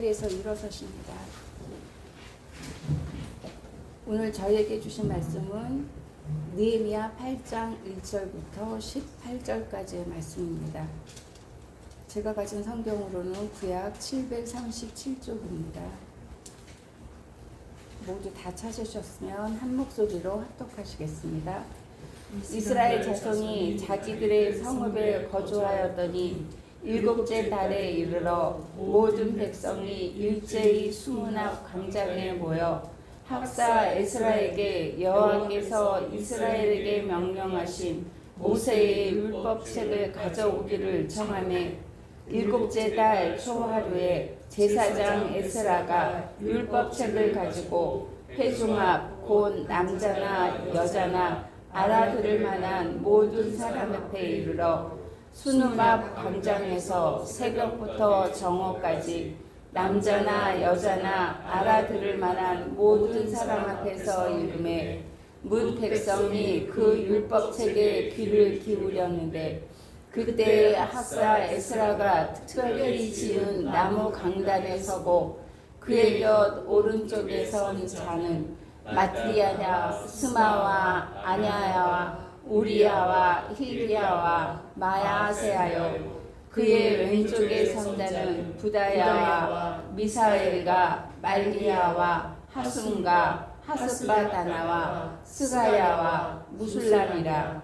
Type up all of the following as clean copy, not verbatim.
자리에서 일어서십니다. 오늘 저에게 주신 말씀은 느헤미야 8장 1절부터 18절까지의 말씀입니다. 제가 가진 성경으로는 구약 737쪽입니다. 모두 다 찾으셨으면 한 목소리로 합독하시겠습니다. 이스라엘 자손이 자기들의 성읍에 거주하였더니 일곱째 달에 이르러 모든 백성이 일제히 수문 앞 광장에 모여 학사 에스라에게 여호와께서 이스라엘에게 명령하신 모세의 율법책을 가져오기를 청하매 일곱째 달 초하루에 제사장 에스라가 율법책을 가지고 회중 앞 곧 남자나 여자나 알아들을 만한 모든 사람 앞에 이르러 수문 앞 광장에서 새벽부터 정오까지 남자나 여자나 알아들을 만한 모든 사람 앞에서 이르매 문 백성이 그 율법책에 귀를 기울였는데 그때 학사 에스라가 특별히 지은 나무 강단에 서고 그의 곁 오른쪽에 선 자는 마트리아냐 스마와 아냐야와 우리야와 힐기야와 마야세하여 그의 왼쪽에 선 자는 부다야와 미사엘과 말리야와 하숨과 하스바다나와 스가야와 무술람이라.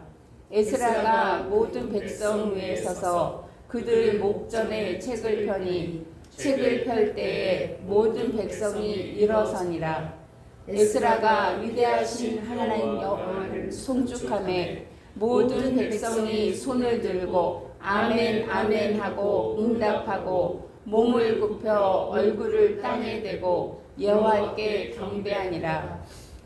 에스라가 모든 백성 위에 서서 그들 목전에 책을 펴니 책을 펼 때에 모든 백성이 일어서니라. 에스라가 위대하신 하나님 여호와를 송축하매 모든 백성이 손을 들고 아멘 아멘 하고 응답하고 몸을 굽혀 얼굴을 땅에 대고 여호와께 경배하니라.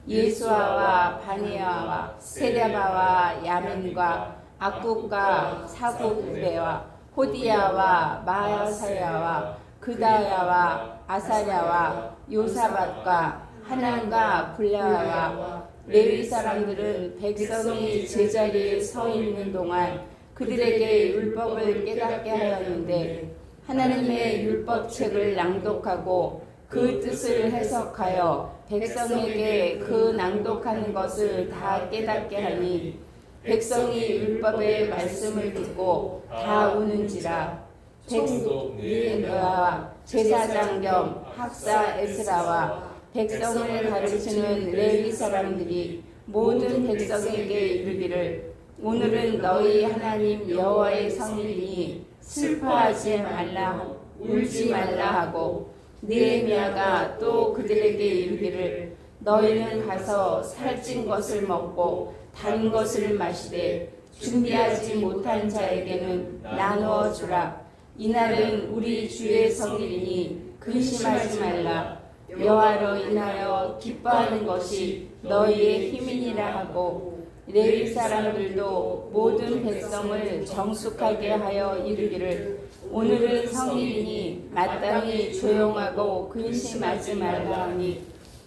예수아와 바니아와 세랴바와 야민과 악국과 사고베와 호디야와 마야사야와 그다야와 아사랴와 요사밧과 하난과 불랴와 레위 사람들은 백성이 제자리에 서 있는 동안 그들에게 율법을 깨닫게 하였는데 하나님의 율법책을 낭독하고 그 뜻을 해석하여 백성에게 그 낭독하는 것을 다 깨닫게 하니 백성이 율법의 말씀을 듣고 다 우는지라. 느헤미야와 제사장 겸 학사 에스라와 백성을 가르치는 레위 사람들이 모든 백성에게 이르기를 오늘은 너희 하나님 여호와의 성일이니 슬퍼하지 말라 울지 말라 하고 느헤미야가 또 그들에게 이르기를 너희는 가서 살찐 것을 먹고 단 것을 마시되 준비하지 못한 자에게는 나누어 주라. 이날은 우리 주의 성일이니 근심하지 말라. 여호와로 인하여 기뻐하는 것이 너희의 힘이니라 하고 레위 사람들도 모든 백성을 정숙하게 하여 이르기를 오늘은 성일이니 마땅히 조용하고 근심하지 말라 하니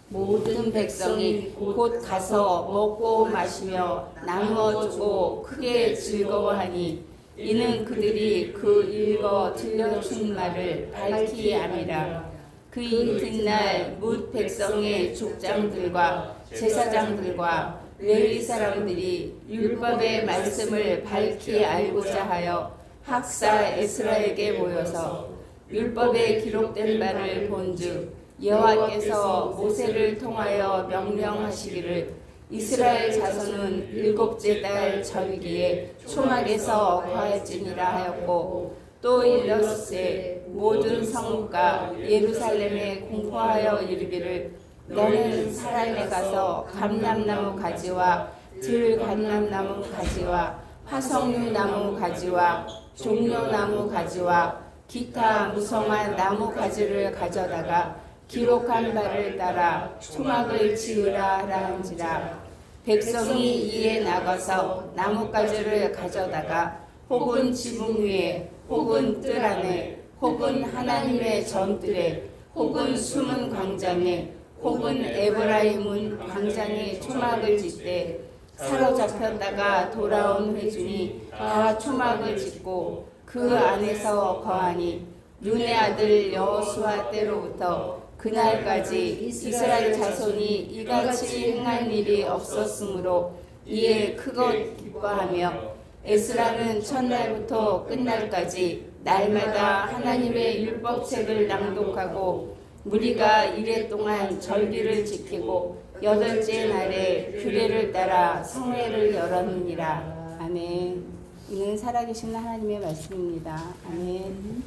모든 백성이 곧 가서 먹고 마시며 나누어 주고 크게 즐거워하니 이는 그들이 그 읽어 들려준 말을 밝히 아니라. 그 이튿날 뭇 백성의 족장들과 제사장들과 레위 사람들이 율법의 말씀을 밝히 알고자 하여 학사 에스라에게 모여서 율법에 기록된 바를 본즉 여호와께서 모세를 통하여 명령하시기를 이스라엘 자손은 일곱째 달 절기에 초막에서 거할지니라 하였고 또 일렀으되 모든 성읍과 예루살렘에 공포하여 이르기를 너는 사람에 가서 감람나무 가지와 들감람나무 가지와 화석류나무 가지와 종려나무 가지와 기타 무성한 나무 가지를 가져다가 기록한 바를 따라 초막을 지으라 하라 한지라. 백성이 이에 나가서 나뭇가지를 가져다가 혹은 지붕 위에 혹은 뜰 안에 혹은 하나님의 전뜰에 혹은 숨은 광장에 혹은 에브라임은 광장에 초막을 짓되 사로잡혔다가 돌아온 회중이 다 초막을 짓고 그 안에서 거하니 눈의 아들 여호수아 때로부터 그날까지 이스라엘 자손이 이같이 행할 일이 없었으므로 이에 크고 기뻐하며 에스라는 첫날부터 끝날까지 날마다 하나님의 율법책을 낭독하고 무리가 이레 동안 절기를 지키고 여덟째 날에 규례를 따라 성회를 열었느니라. 아멘. 이는 살아계신 하나님의 말씀입니다. 아멘.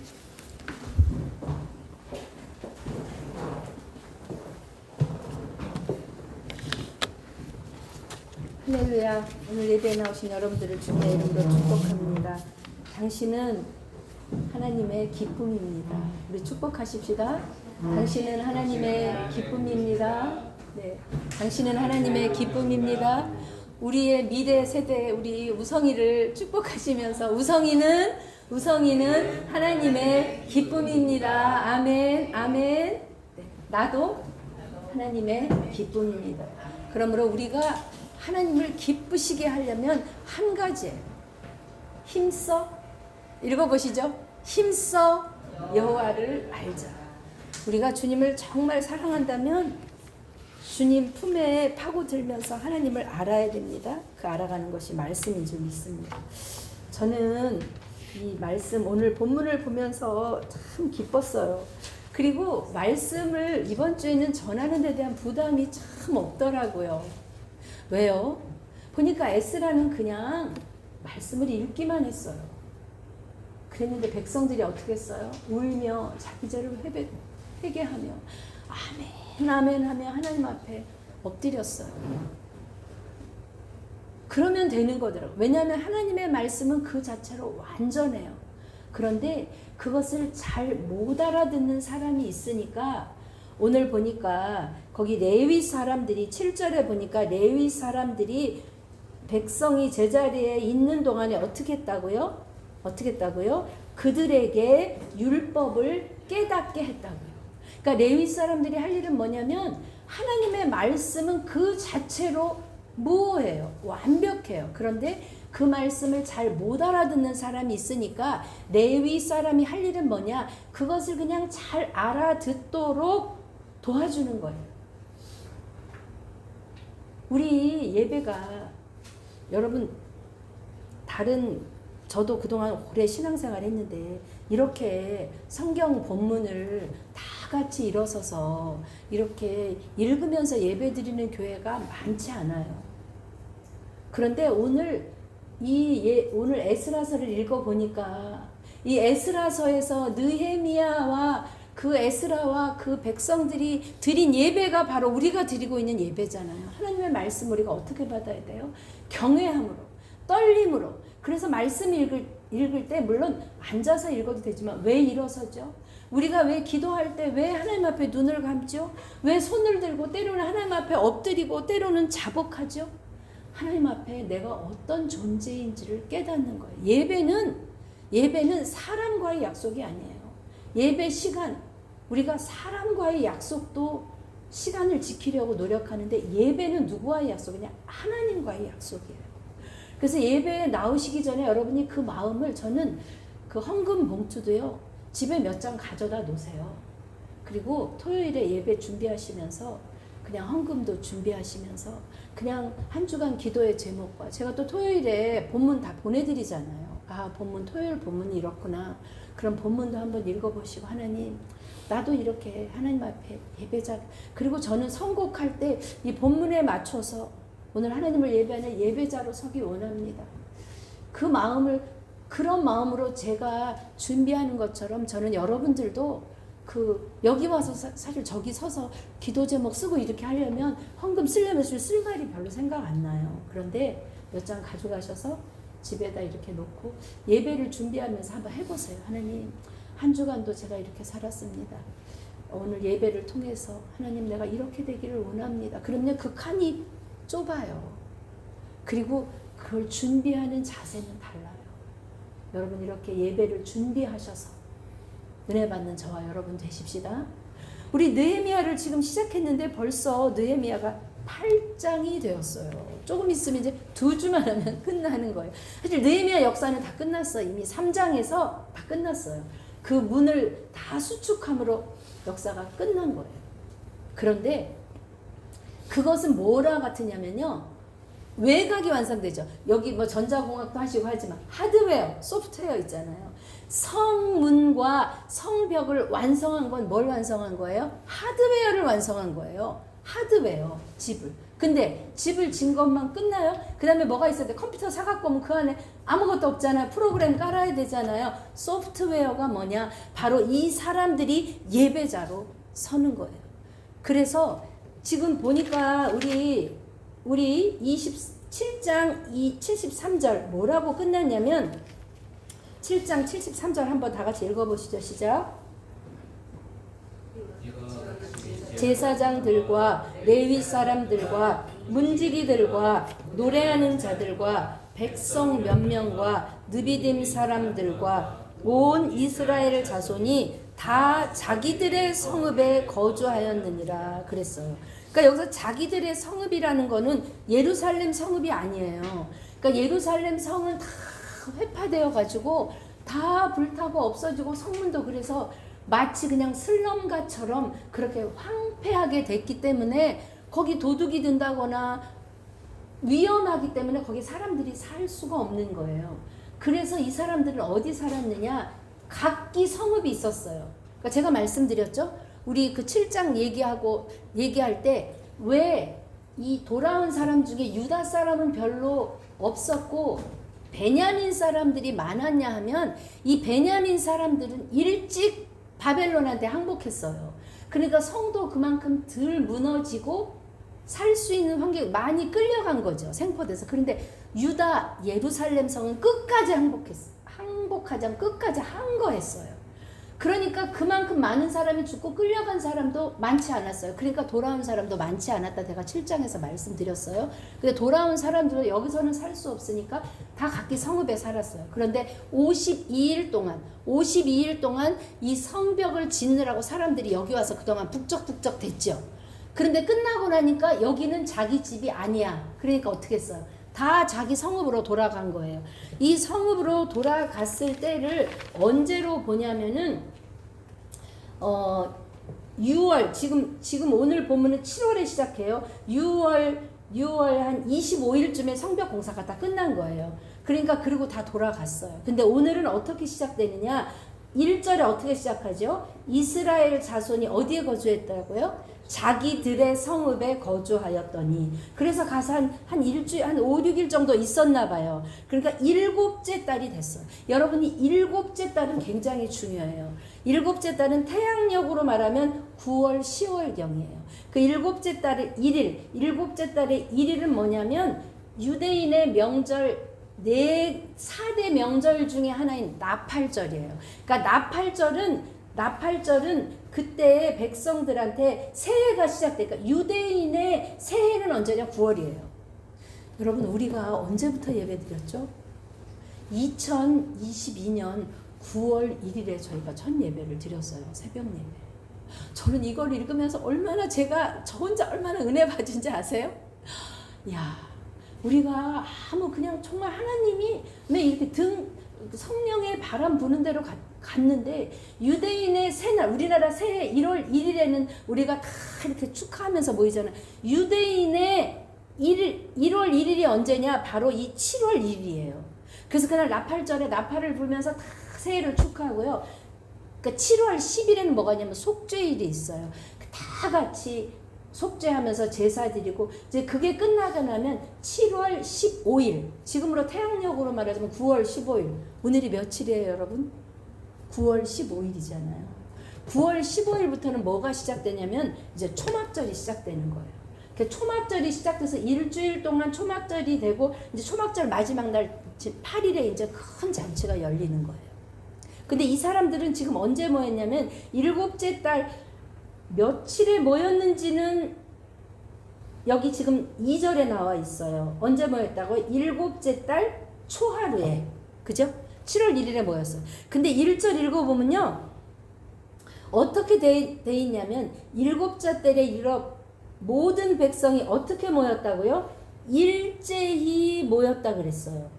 할렐루야. 오늘 예배에 나오신 여러분들을 주님의 이름으로 축복합니다. 당신은 하나님의 기쁨입니다. 우리 축복하십시다. 당신은 하나님의 기쁨입니다. 네, 당신은 하나님의 기쁨입니다. 우리의 미래 세대 우리 우성이를 축복하시면서 우성이는 하나님의 기쁨입니다. 아멘, 아멘. 네, 나도 하나님의 기쁨입니다. 그러므로 우리가 하나님을 기쁘시게 하려면 한 가지예요. 힘써 읽어보시죠. 힘써 여호와를 알자. 우리가 주님을 정말 사랑한다면 주님 품에 파고들면서 하나님을 알아야 됩니다. 그 알아가는 것이 말씀인 줄 믿습니다. 저는 이 말씀 오늘 본문을 보면서 참 기뻤어요. 그리고 말씀을 이번 주에는 전하는 데 대한 부담이 참 없더라고요. 왜요? 보니까 에스라는 그냥 말씀을 읽기만 했어요. 그랬는데 백성들이 어떻게 했어요? 울며 자기 죄를 회개하며 아멘 아멘 하며 하나님 앞에 엎드렸어요. 그러면 되는 거더라고요. 왜냐하면 하나님의 말씀은 그 자체로 완전해요. 그런데 그것을 잘 못 알아듣는 사람이 있으니까 오늘 보니까 거기 레위 사람들이 7절에 보니까 레위 사람들이 백성이 제자리에 있는 동안에 어떻게 했다고요? 어떻게 했다고요? 그들에게 율법을 깨닫게 했다고요. 그러니까 레위 사람들이 할 일은 뭐냐면 하나님의 말씀은 그 자체로 무오해요. 완벽해요. 그런데 그 말씀을 잘 못 알아듣는 사람이 있으니까 레위 사람이 할 일은 뭐냐? 그것을 그냥 잘 알아듣도록 도와주는 거예요. 우리 예배가 여러분 저도 그동안 오래 신앙생활 했는데 이렇게 성경 본문을 다 같이 일어서서 이렇게 읽으면서 예배 드리는 교회가 많지 않아요. 그런데 오늘 오늘 에스라서를 읽어보니까 이 에스라서에서 느헤미야와 그 에스라와 그 백성들이 드린 예배가 바로 우리가 드리고 있는 예배잖아요. 하나님의 말씀 우리가 어떻게 받아야 돼요? 경외함으로, 떨림으로. 그래서 말씀 읽을 때 물론 앉아서 읽어도 되지만 왜 일어서죠? 우리가 왜 기도할 때 왜 하나님 앞에 눈을 감죠? 왜 손을 들고 때로는 하나님 앞에 엎드리고 때로는 자복하죠? 하나님 앞에 내가 어떤 존재인지를 깨닫는 거예요. 예배는 사람과의 약속이 아니에요. 예배 시간, 우리가 사람과의 약속도 시간을 지키려고 노력하는데 예배는 누구와의 약속이냐? 하나님과의 약속이에요. 그래서 예배에 나오시기 전에 여러분이 그 마음을 저는 그 헌금 봉투도요. 집에 몇 장 가져다 놓으세요. 그리고 토요일에 예배 준비하시면서 그냥 헌금도 준비하시면서 그냥 한 주간 기도의 제목과 제가 또 토요일에 본문 다 보내드리잖아요. 아, 토요일 본문이 이렇구나. 그럼 본문도 한번 읽어보시고 하나님 나도 이렇게 하나님 앞에 예배자. 그리고 저는 선곡할 때 이 본문에 맞춰서 오늘 하나님을 예배하는 예배자로 서기 원합니다. 그런 마음으로 제가 준비하는 것처럼 저는 여러분들도 여기 와서 사실 저기 서서 기도 제목 쓰고 이렇게 하려면 헌금 쓰려면 쓸 말이 별로 생각 안 나요. 그런데 몇 장 가져가셔서 집에다 이렇게 놓고 예배를 준비하면서 한번 해보세요. 하나님 한 주간도 제가 이렇게 살았습니다. 오늘 예배를 통해서 하나님 내가 이렇게 되기를 원합니다. 그러면 그 칸이 좁아요. 그리고 그걸 준비하는 자세는 달라요. 여러분 이렇게 예배를 준비하셔서 은혜 받는 저와 여러분 되십시다. 우리 느헤미야를 지금 시작했는데 벌써 느헤미야가 8장이 되었어요. 조금 있으면 이제 2주만 하면 끝나는 거예요. 사실 느헤미야 역사는 다 끝났어요. 이미 3장에서 다 끝났어요. 그 문을 다 수축함으로 역사가 끝난 거예요. 그런데 그것은 뭐랑 같으냐면요. 외곽이 완성되죠. 여기 뭐 전자공학도 하시고 하지만 하드웨어, 소프트웨어 있잖아요. 성문과 성벽을 완성한 건 뭘 완성한 거예요? 하드웨어를 완성한 거예요. 하드웨어, 집을. 근데 집을 진 것만 끝나요? 그 다음에 뭐가 있어야 돼? 컴퓨터 사갖고 오면 그 안에 아무것도 없잖아요. 프로그램 깔아야 되잖아요. 소프트웨어가 뭐냐? 바로 이 사람들이 예배자로 서는 거예요. 그래서 지금 보니까 우리 27장 73절 뭐라고 끝났냐면 7장 73절 한번 다 같이 읽어보시죠. 시작. 제사장들과 레위 사람들과 문지기들과 노래하는 자들과 백성 몇 명과 느비딤 사람들과 온 이스라엘 자손이 다 자기들의 성읍에 거주하였느니라 그랬어요. 그러니까 여기서 자기들의 성읍이라는 거는 예루살렘 성읍이 아니에요. 그러니까 예루살렘 성은 다 회파되어 가지고 다 불타고 없어지고 성문도 그래서 마치 그냥 슬럼가처럼 그렇게 황폐하게 됐기 때문에 거기 도둑이 든다거나 위험하기 때문에 거기 사람들이 살 수가 없는 거예요. 그래서 이 사람들은 어디 살았느냐? 각기 성읍이 있었어요. 그러니까 제가 말씀드렸죠? 우리 그 7장 얘기할 때 왜 이 돌아온 사람 중에 유다 사람은 별로 없었고 베냐민 사람들이 많았냐 하면 이 베냐민 사람들은 일찍 바벨론한테 항복했어요. 그러니까 성도 그만큼 덜 무너지고 살 수 있는 환경이 많이 끌려간 거죠. 생포돼서. 그런데 유다 예루살렘 성은 끝까지 항복하자 끝까지 항거했어요. 그러니까 그만큼 많은 사람이 죽고 끌려간 사람도 많지 않았어요. 그러니까 돌아온 사람도 많지 않았다. 제가 7장에서 말씀드렸어요. 근데 돌아온 사람들은 여기서는 살 수 없으니까 다 각기 성읍에 살았어요. 그런데 52일 동안 이 성벽을 짓느라고 사람들이 여기 와서 그동안 북적북적 됐죠. 그런데 끝나고 나니까 여기는 자기 집이 아니야. 그러니까 어떻게 했어요? 다 자기 성읍으로 돌아간 거예요. 이 성읍으로 돌아갔을 때를 언제로 보냐면은 6월 지금 오늘 보면은 7월에 시작해요. 6월 한 25일쯤에 성벽 공사가 다 끝난 거예요. 그러니까 그리고 다 돌아갔어요. 근데 오늘은 어떻게 시작되느냐? 1절에 어떻게 시작하죠? 이스라엘 자손이 어디에 거주했다고요? 자기들의 성읍에 거주하였더니. 그래서 가서 한 일주일, 한 5, 6일 정도 있었나 봐요. 그러니까 7째 달이 됐어요. 여러분이 7째 달은 굉장히 중요해요. 7째 달은 태양력으로 말하면 9월, 10월경이에요. 그 7째 달의 7째 달의 1일은 뭐냐면 유대인의 명절 4대 명절 중에 하나인 나팔절이에요. 그러니까 나팔절은 그때 백성들한테 새해가 시작되니까 유대인의 새해는 언제냐? 9월이에요. 여러분 우리가 언제부터 예배드렸죠? 2022년 9월 1일에 저희가 첫 예배를 드렸어요. 새벽 예배. 저는 이걸 읽으면서 저 혼자 얼마나 은혜 받은지 아세요? 야, 우리가 그냥 정말 하나님이 이렇게 성령의 바람 부는 대로 갔는데 유대인의 새날, 우리나라 새해 1월 1일에는 우리가 다 이렇게 축하하면서 모이잖아요. 유대인의 1월 1일이 언제냐? 바로 이 7월 1일이에요. 그래서 그날 나팔절에 나팔을 불면서 다 새해를 축하하고요. 그러니까 7월 10일에는 뭐가 있냐면 속죄일이 있어요. 다 같이 속죄하면서 제사 드리고 이제 그게 끝나고 나면 7월 15일, 지금으로 태양력으로 말하자면 9월 15일. 오늘이 며칠이에요, 여러분? 9월 15일이잖아요. 9월 15일부터는 뭐가 시작되냐면 이제 초막절이 시작되는 거예요. 초막절이 시작돼서 일주일 동안 초막절이 되고 이제 초막절 마지막 날 8일에 이제 큰 잔치가 열리는 거예요. 근데 이 사람들은 지금 언제 모였냐면 7째 달 며칠에 모였는지는 여기 지금 2절에 나와 있어요. 언제 모였다고? 7째 달 초하루에. 그죠? 7월 1일에 모였어요. 근데 1절 읽어보면요. 어떻게 돼 있냐면 7째 달에 이르러 모든 백성이 어떻게 모였다고요? 일제히 모였다 그랬어요.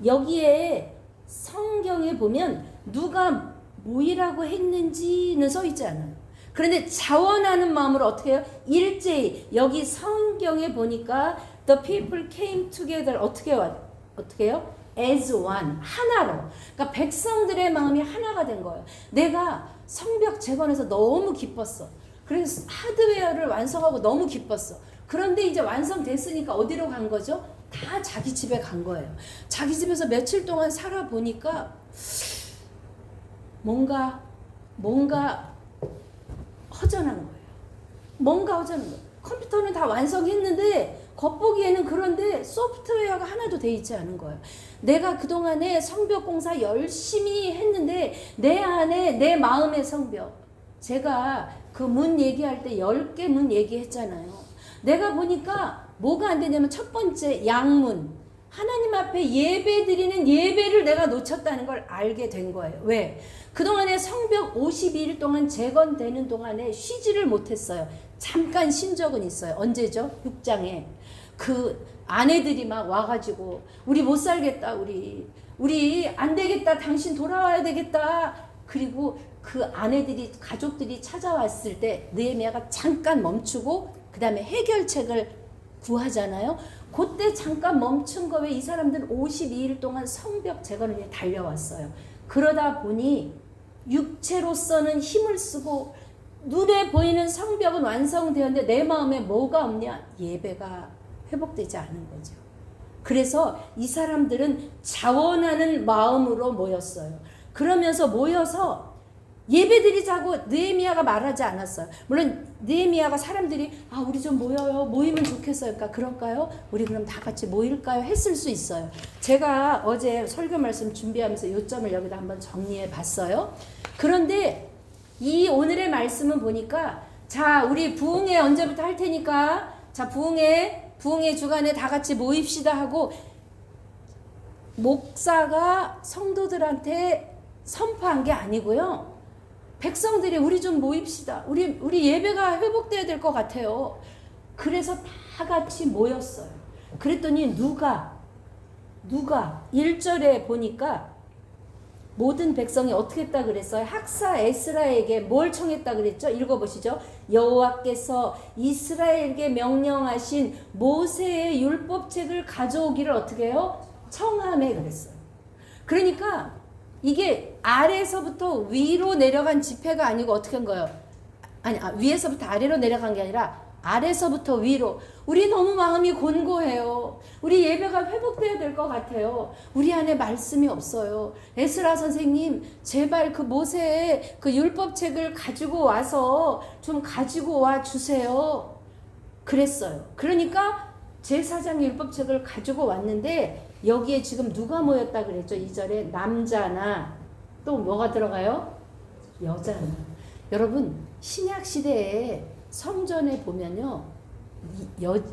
여기에 성경에 보면 누가 모이라고 했는지는 써 있지 않아요. 그런데 자원하는 마음으로 어떻게 해요? 일제히 여기 성경에 보니까 the people came together 어떻게 해요? as one 하나로. 그러니까 백성들의 마음이 하나가 된 거예요. 내가 성벽 재건해서 너무 기뻤어. 그래서 하드웨어를 완성하고 너무 기뻤어. 그런데 이제 완성됐으니까 어디로 간 거죠? 다 자기 집에 간 거예요. 자기 집에서 며칠 동안 살아보니까 뭔가 허전한 거예요. 뭔가 허전한 거예요. 컴퓨터는 다 완성했는데 겉보기에는 그런데 소프트웨어가 하나도 돼 있지 않은 거예요. 내가 그동안에 성벽 공사 열심히 했는데 내 안에 내 마음의 성벽, 제가 그 문 얘기할 때 10개 문 얘기했잖아요. 내가 보니까 뭐가 안 되냐면 첫 번째 양문, 하나님 앞에 예배 드리는 예배를 내가 놓쳤다는 걸 알게 된 거예요. 왜? 그동안에 성벽 52일 동안 재건되는 동안에 쉬지를 못했어요. 잠깐 쉰 적은 있어요. 언제죠? 6장에 그 아내들이 막 와가지고 우리 못 살겠다, 우리 안 되겠다, 당신 돌아와야 되겠다. 그리고 그 아내들이 가족들이 찾아왔을 때 느헤미야가 잠깐 멈추고 그 다음에 해결책을 구하잖아요. 그때 잠깐 멈춘 거에 이 사람들은 52일 동안 성벽 재건을 위해 달려왔어요. 그러다 보니 육체로서는 힘을 쓰고 눈에 보이는 성벽은 완성되었는데 내 마음에 뭐가 없냐? 예배가 회복되지 않은 거죠. 그래서 이 사람들은 자원하는 마음으로 모였어요. 그러면서 모여서 예배드리자고 느헤미야가 말하지 않았어요. 물론 느헤미야가 사람들이 우리 좀 모여요. 모이면 좋겠어요. 그러니까 그럴까요? 우리 그럼 다 같이 모일까요? 했을 수 있어요. 제가 어제 설교 말씀 준비하면서 요점을 여기다 한번 정리해 봤어요. 그런데 이 오늘의 말씀은 보니까 자, 우리 부흥회 언제부터 할 테니까 자, 부흥회 주간에 다 같이 모입시다 하고 목사가 성도들한테 선포한 게 아니고요. 백성들이 우리 좀 모입시다. 우리 예배가 회복돼야 될 것 같아요. 그래서 다 같이 모였어요. 그랬더니 누가 1절에 보니까 모든 백성이 어떻게 했다 그랬어요? 학사 에스라에게 뭘 청했다 그랬죠? 읽어보시죠. 여호와께서 이스라엘에게 명령하신 모세의 율법책을 가져오기를 어떻게 해요? 청하매 그랬어요. 그러니까 이게 아래서부터 위로 내려간 집회가 아니고 어떻게 한 거예요? 위에서부터 아래로 내려간 게 아니라 아래서부터 위로. 우리 너무 마음이 곤고해요. 우리 예배가 회복돼야 될 것 같아요. 우리 안에 말씀이 없어요. 에스라 선생님, 제발 그 모세의 그 율법책을 가지고 와서 좀 가지고 와 주세요. 그랬어요. 그러니까 제사장 율법책을 가지고 왔는데 여기에 지금 누가 모였다 그랬죠? 2절에 남자나 또 뭐가 들어가요? 여자나. 여러분 신약 시대에 성전에 보면요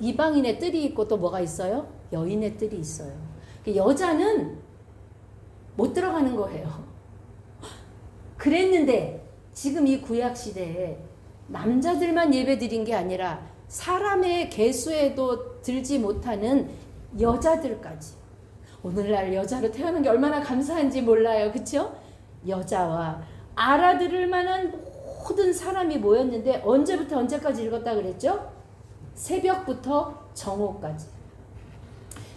이방인의 뜰이 있고 또 뭐가 있어요? 여인의 뜰이 있어요. 여자는 못 들어가는 거예요. 그랬는데 지금 이 구약 시대에 남자들만 예배드린 게 아니라 사람의 계수에도 들지 못하는 여자들까지. 오늘날 여자로 태어난 게 얼마나 감사한지 몰라요. 그렇죠? 여자와 알아들을 만한 모든 사람이 모였는데 언제부터 언제까지 읽었다 그랬죠? 새벽부터 정오까지.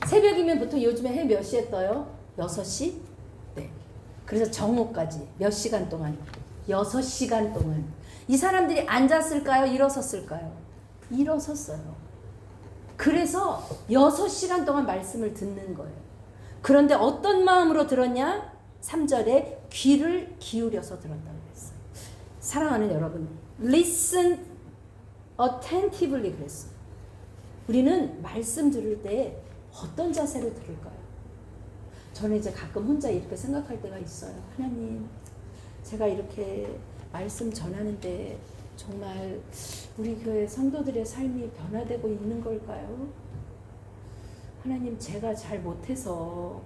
새벽이면 보통 요즘에 해 몇 시에 떠요? 6시? 네. 그래서 정오까지 몇 시간 동안? 6시간 동안. 이 사람들이 앉았을까요? 일어섰을까요? 일어섰어요. 그래서 6시간 동안 말씀을 듣는 거예요. 그런데 어떤 마음으로 들었냐? 3절에 귀를 기울여서 들었다고 그랬어요. 사랑하는 여러분, listen attentively 그랬어요. 우리는 말씀 들을 때 어떤 자세로 들을까요? 저는 이제 가끔 혼자 이렇게 생각할 때가 있어요. 하나님, 제가 이렇게 말씀 전하는데 정말 우리 교회 성도들의 삶이 변화되고 있는 걸까요? 하나님, 제가 잘 못해서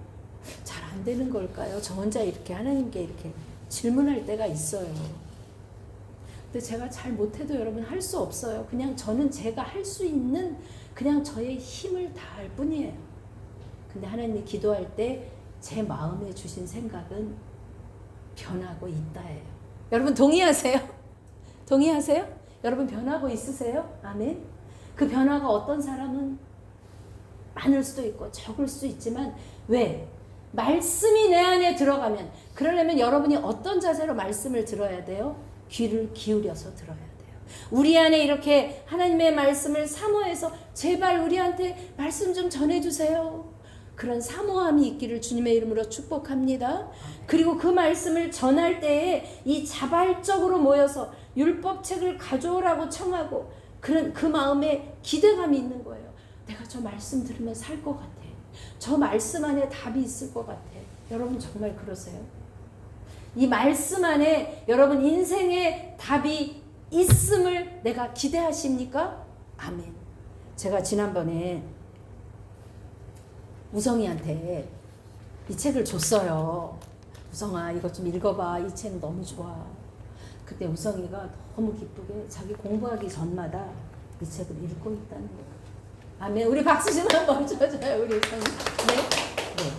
잘 안 되는 걸까요? 저 혼자 이렇게 하나님께 이렇게 질문할 때가 있어요. 근데 제가 잘 못해도 여러분 할 수 없어요. 그냥 저는 제가 할 수 있는 그냥 저의 힘을 다할 뿐이에요. 근데 하나님이 기도할 때 제 마음에 주신 생각은 변하고 있다예요. 여러분 동의하세요? 동의하세요? 여러분 변하고 있으세요? 아멘. 그 변화가 어떤 사람은 많을 수도 있고 적을 수도 있지만 왜? 말씀이 내 안에 들어가면 그러려면 여러분이 어떤 자세로 말씀을 들어야 돼요? 귀를 기울여서 들어야 돼요. 우리 안에 이렇게 하나님의 말씀을 사모해서 제발 우리한테 말씀 좀 전해주세요. 그런 사모함이 있기를 주님의 이름으로 축복합니다. 그리고 그 말씀을 전할 때에 이 자발적으로 모여서 율법책을 가져오라고 청하고 그런 그 마음에 기대감이 있는 거예요. 내가 저 말씀 들으면 살 것 같아. 저 말씀 안에 답이 있을 것 같아. 여러분 정말 그러세요? 이 말씀 안에 여러분 인생의 답이 있음을 내가 기대하십니까? 아멘. 제가 지난번에 우성이한테 이 책을 줬어요. 우성아 이거 좀 읽어봐. 이 책 너무 좋아. 그때 우성이가 너무 기쁘게 자기 공부하기 전마다 이 책을 읽고 있다는 거예요. 아멘. 우리 박수 좀 한번 쳐줘요. 우리 우성이. 네? 네.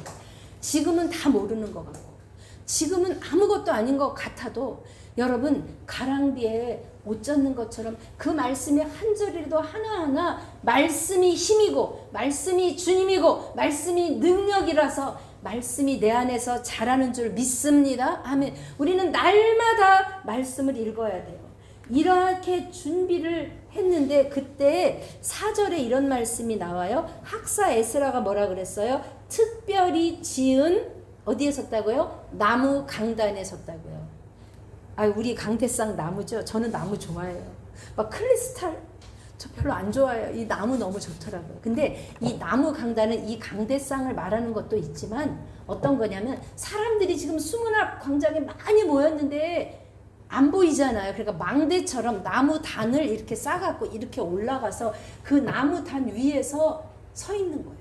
지금은 다 모르는 것 같고 지금은 아무것도 아닌 것 같아도 여러분 가랑비에 옷 젖는 것처럼 그 말씀의 한 절이라도 하나하나 말씀이 힘이고 말씀이 주님이고 말씀이 능력이라서 말씀이 내 안에서 자라는 줄 믿습니다. 아멘. 우리는 날마다 말씀을 읽어야 돼요. 이렇게 준비를 했는데 그때 4절에 이런 말씀이 나와요. 학사 에스라가 뭐라 그랬어요? 특별히 지은 어디에 섰다고요? 나무 강단에 섰다고요. 아, 우리 강대상 나무죠. 저는 나무 좋아해요. 막 크리스탈 저 별로 안 좋아해요. 이 나무 너무 좋더라고요. 근데 이 나무 강단은 이 강대상을 말하는 것도 있지만 어떤 거냐면 사람들이 지금 수문학 광장에 많이 모였는데 안 보이잖아요. 그러니까 망대처럼 나무 단을 이렇게 싸갖고 이렇게 올라가서 그 나무 단 위에서 서 있는 거예요.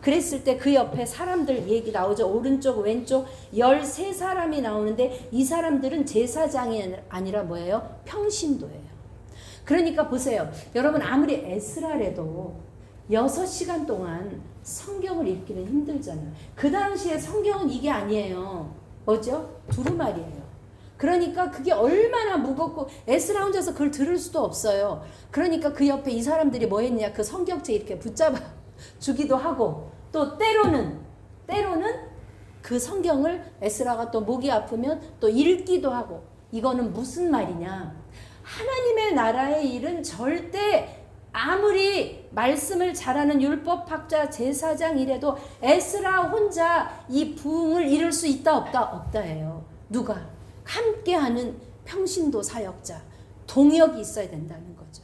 그랬을 때 그 옆에 사람들 얘기 나오죠. 오른쪽 왼쪽 13사람이 나오는데 이 사람들은 제사장이 아니라 뭐예요? 평신도예요. 그러니까 보세요. 여러분 아무리 에스라래도 6시간 동안 성경을 읽기는 힘들잖아요. 그 당시에 성경은 이게 아니에요. 뭐죠? 두루마리예요. 그러니까 그게 얼마나 무겁고 에스라 혼자서 그걸 들을 수도 없어요. 그러니까 그 옆에 이 사람들이 뭐 했냐? 그 성경책 이렇게 붙잡아 주기도 하고 또 때로는 그 성경을 에스라가 또 목이 아프면 또 읽기도 하고. 이거는 무슨 말이냐? 하나님의 나라의 일은 절대 아무리 말씀을 잘하는 율법학자 제사장 이래도 에스라 혼자 이 부흥을 이룰 수 있다 없다예요. 누가? 함께하는 평신도 사역자 동역이 있어야 된다는 거죠.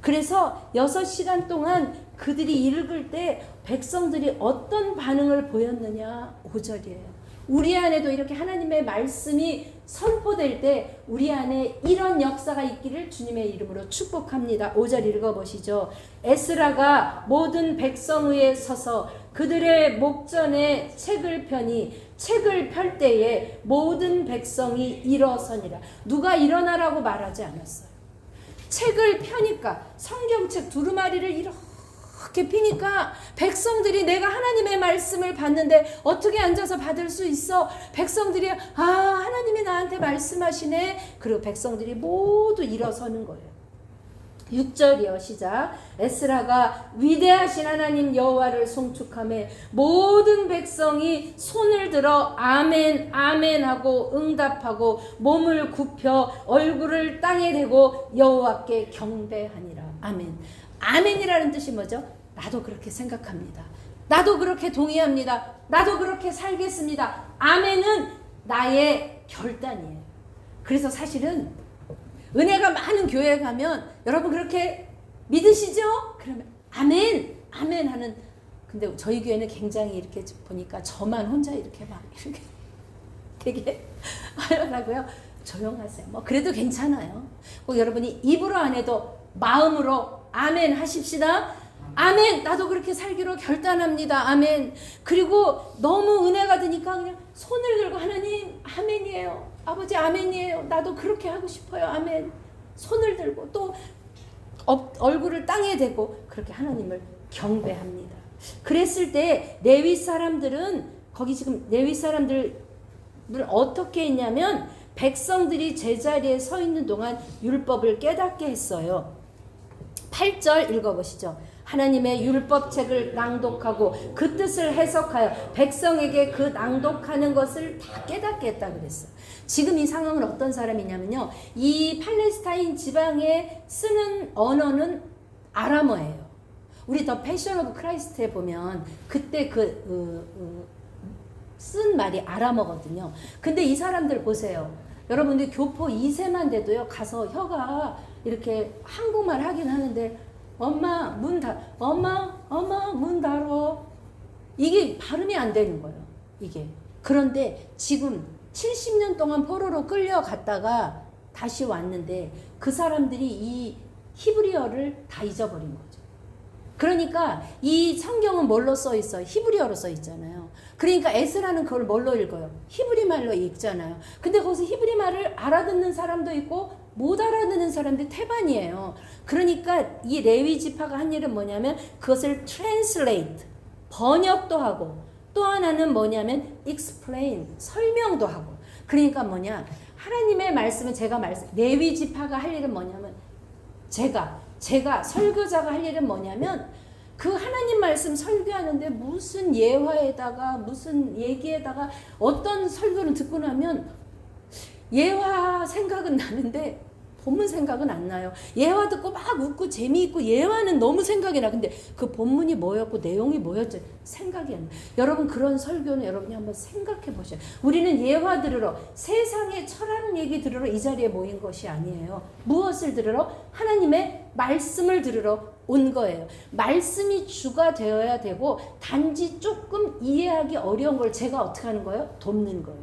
그래서 6시간 동안 그들이 읽을 때 백성들이 어떤 반응을 보였느냐? 5절이에요. 우리 안에도 이렇게 하나님의 말씀이 선포될 때 우리 안에 이런 역사가 있기를 주님의 이름으로 축복합니다. 5절 읽어보시죠. 에스라가 모든 백성 위에 서서 그들의 목전에 책을 펴니 책을 펼 때에 모든 백성이 일어서니라. 누가 일어나라고 말하지 않았어요. 책을 펴니까 성경책 두루마리를 이렇게 피니까 백성들이 내가 하나님의 말씀을 받는데 어떻게 앉아서 받을 수 있어? 백성들이 하나님이 나한테 말씀하시네. 그리고 백성들이 모두 일어서는 거예요. 6절이요. 시작. 에스라가 위대하신 하나님 여호와를 송축하며 모든 백성이 손을 들어 아멘 아멘 하고 응답하고 몸을 굽혀 얼굴을 땅에 대고 여호와께 경배하니라. 아멘. 아멘이라는 뜻이 뭐죠? 나도 그렇게 생각합니다. 나도 그렇게 동의합니다. 나도 그렇게 살겠습니다. 아멘은 나의 결단이에요. 그래서 사실은 은혜가 많은 교회에 가면 여러분 그렇게 믿으시죠? 그러면 아멘 아멘 하는. 근데 저희 교회는 굉장히 이렇게 보니까 저만 혼자 이렇게 막 이렇게 되게 하더라고요. 조용하세요. 뭐 그래도 괜찮아요. 꼭 여러분이 입으로 안 해도 마음으로 아멘 하십시다. 아멘. 나도 그렇게 살기로 결단합니다. 아멘. 그리고 너무 은혜가 드니까 그냥 손을 들고 하나님 아멘이에요. 아버지 아멘이에요. 나도 그렇게 하고 싶어요. 아멘. 손을 들고 또 얼굴을 땅에 대고 그렇게 하나님을 경배합니다. 그랬을 때 레위 사람들은 거기 지금 레위 사람들 어떻게 했냐면 백성들이 제자리에 서 있는 동안 율법을 깨닫게 했어요. 8절 읽어보시죠. 하나님의 율법책을 낭독하고 그 뜻을 해석하여 백성에게 그 낭독하는 것을 다 깨닫게 했다 그랬어요. 지금 이 상황은 어떤 사람이냐면요. 이 팔레스타인 지방에 쓰는 언어는 아람어예요. 우리 더 패션 오브 크라이스트에 보면 그때 쓴 말이 아람어거든요. 근데 이 사람들 보세요. 여러분들 교포 2세만 돼도요. 가서 혀가 이렇게 한국말 하긴 하는데 엄마 문 닫어. 이게 발음이 안 되는 거예요. 이게. 그런데 지금 70년 동안 포로로 끌려갔다가 다시 왔는데 그 사람들이 이 히브리어를 다 잊어버린 거죠. 그러니까 이 성경은 뭘로 써 있어요? 히브리어로 써 있잖아요. 그러니까 에스라는 그걸 뭘로 읽어요? 히브리 말로 읽잖아요. 근데 거기서 히브리 말을 알아듣는 사람도 있고 못 알아듣는 사람들이 태반이에요. 그러니까 이 레위 지파가 한 일은 뭐냐면 그것을 translate, 번역도 하고 또 하나는 뭐냐면 explain, 설명도 하고. 그러니까 뭐냐? 하나님의 말씀은 레위 지파가 할 일은 뭐냐면 제가 설교자가 할 일은 뭐냐면 그 하나님 말씀 설교하는데 무슨 예화에다가 무슨 얘기에다가 어떤 설교를 듣고 나면 예화 생각은 나는데 본문 생각은 안 나요. 예화 듣고 막 웃고 재미있고 예화는 너무 생각이 나. 근데 그 본문이 뭐였고 내용이 뭐였지 생각이 안 나. 여러분 그런 설교는 여러분이 한번 생각해 보셔요. 우리는 예화 들으러 세상의 철학 얘기 들으러 이 자리에 모인 것이 아니에요. 무엇을 들으러? 하나님의 말씀을 들으러 온 거예요. 말씀이 주가 되어야 되고 단지 조금 이해하기 어려운 걸 제가 어떻게 하는 거예요? 돕는 거예요.